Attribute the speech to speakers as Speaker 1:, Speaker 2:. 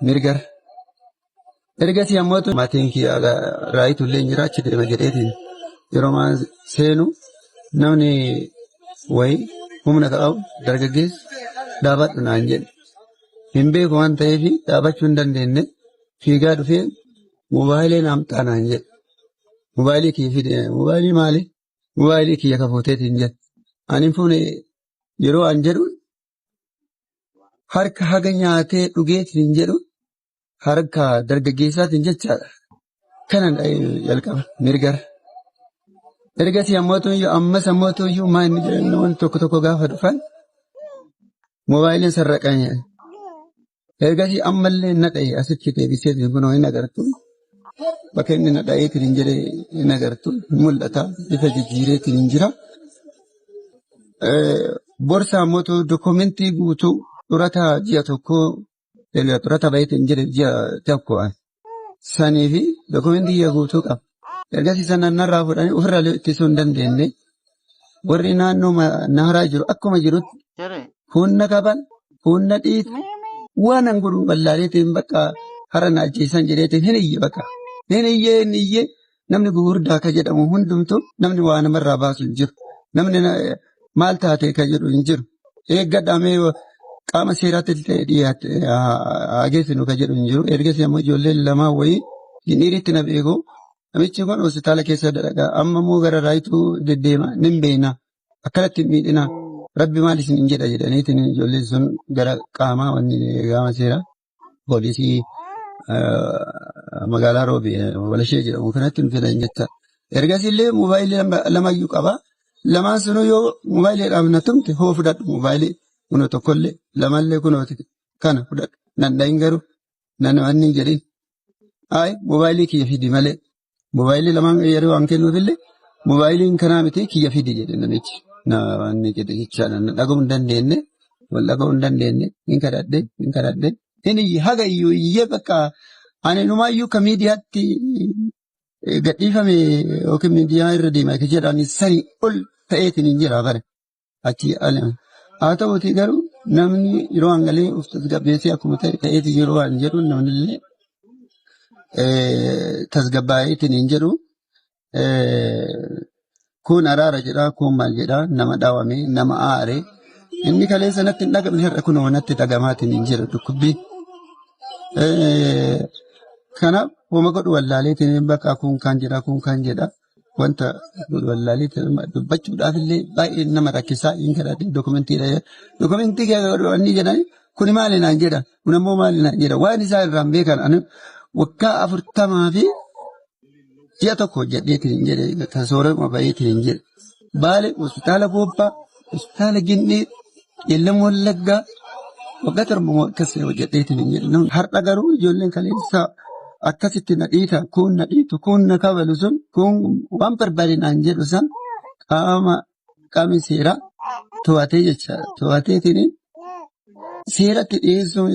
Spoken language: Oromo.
Speaker 1: mirgar ergasii ammoo maatiin kiyya raayitullee jiraachi deema jedheetiin yeroo maan seenu namni wayi humna qabu dargaggeessi dhaabadhu naan jedhe hin beeku waan ta'eef dhaabachuu hin dandeenye fiigaa dhufee moobaayilee naamxaa naan jedhe mobaayilii kiyya fide mobaayilii maali mobaayilii kiyya kafooteetiin jedhe ani fuune yeroo an jedhu harka haga nyaatee dhugeetiin jedhu harka dargaggeessaatiin jechaadha. Kanan jalqaba mirgar. Ergasii ammas ammootuyyuu maa inni jedhan wanti tokko gaafa dhufan moobaayiliin sarraqanii. Ergasii ammallee nadha'ee asitti deebiseetiin kunoo hin agartu. Bakka inni nadha'eetiin hin jedhe hin agartu mul'ata bifa jijjiireetiin hin jira. Borsa ammootu dokumentii guutuu durata ji'a tokkoo durata baay'eetiin jedhe ji'a tokko sanii fi dokumentii guutuu qaba. Ergasii sana narraa fudhanii ofirraa ittisuu hin dandeenye warri naannoo naaraa jiru akkuma jirutti humna qaban humna dhiitu waan anguruu ballaaleetiin bakka hara na ajjeesan jedheetiin hin iyye bakka hin iyyee namni gugurdaa ka jedhamu hundumtuu namni waa namarraa baasu hin jiru namni maal taate ka jedhu hin jiru eeggadhamee qaama seeraatti dhiyaate hageessinu ka jedhu hin jiru ergasii ammoo ijoolleen lamaa wayii hindhiiritti na beeku. Namichi kun hospitaala keessa dalagaa amma immoo gara raayituu deddeema nin beena akkanatti miidhina rabbi maal isin hin jedha jedhaniitiin ijoolleen sun gara qaamaa seeraa poolisii magaalaa Roobi Walashee jedhamu kanatti nu fidan jetta. Ergasii illee moobaayilii lamayyuu qaba. Lamaan sunuu yoo moobaayiliidhaaf na tumte hoo fudhadhu moobaayilii kunoo tokkollee lamallee kunooti kana fudhadhu nan dhahin garuu nan wanni jedhin. Ayi moobaayilii kiyya fidi malee. Mobaayilii lamaan yeroo waan kennuufillee moobaayiliin kanaa miti kiyya fidi jedhe namichi. Naanni jedhe jechaadha. Dhaga'uu hin dandeenye, wal dhaga'uu hin dandeenye, hin kadhadhe. Inni haga iyyuu iyyee bakka ani numaayyuu ka miidiyaatti gadhiifame yookiin miidiyaa irra deemaa kan jedhan sanii ol ta'eetiin hin jira bare. Achi haa ta'uutii garuu namni yeroo hangalee of tasgabbeessee akkuma ta'eetiin yeroo waan jedhu namnillee tasgabbaa'eetiin hin jedhu kun araara jedha kun maal jedha nama dhaawame nama aare inni kalee sanatti hin dhagamne har'a kun natti dhagamaatiin hin jiru dhukkubbii kanaaf hooma godhu wallaaleetiin bakka kun kan jedha wanta godhu wallaaleetiin dubbachuudhaaf illee baay'ee nama rakkisaa hin kadhate dokumentii godhanii jedhani kun maali naan jedha kun ammoo maali naan jedha waan isaa irraan beekan waggaa 40 fi ji'a tokko hojjedheetiin jedhe tasoorama baay'eetiin hin jedhe Baale hospitaala Boobbaa hospitaala Ginnii Qeellam Wallaggaa waggaa torba akkasii hojjedheetiin hin jedhe har'a garuu ijoolleen kaleessa akkasitti na dhiita kun na dhiitu kun na kabalu sun kun waan barbaadinaan jedhu san qaamni seeraa to'atee jecha to'ateetiin seeratti dhiyeessuun